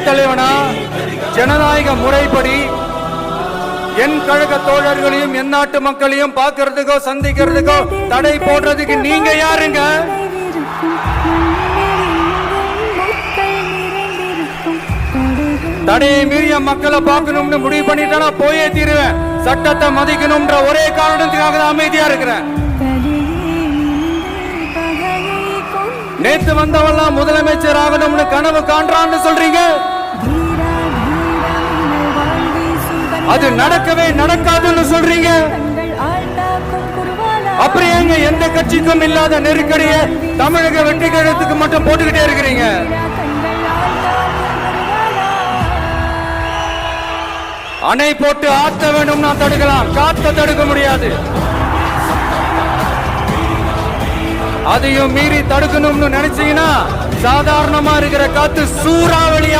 தலைவனா ஜனநாயக முறைப்படி என் கழக தோழர்களையும் என் நாட்டு மக்களையும் பார்க்கறதுக்கோ சந்திக்கிறதுக்கோ தடை போடுறதுக்கு நீங்க யாருங்க? தடையை மீறிய மக்களை பார்க்கணும்னு முடிவு பண்ணிட்டா போயே தீருவேன். சட்டத்தை மதிக்கணும்ன்ற ஒரே காரணத்துக்காக தான் அமைதியா இருக்கிறேன். நேத்து வந்தவெல்லாம் முதலமைச்சர் ஆகணும்னு கனவு காண்றான்னு சொல்றீங்க. அது நடக்கவே நடக்காதுன்னு சொல்றீங்க. அப்புறம் எங்க எந்த கட்சிக்கும் இல்லாத நெருக்கடியை தமிழக வெற்றி கழகத்துக்கு மட்டும் போட்டுக்கிட்டே இருக்கிறீங்க. அணை போட்டு ஆத்த வேணும்னா தடுக்கலாம், காத்த தடுக்க முடியாது. அதையும் மீறி தடுக்கணும்னு நினைச்சீங்கன்னா சாதாரணமா இருக்கிற காத்து சூறாவளி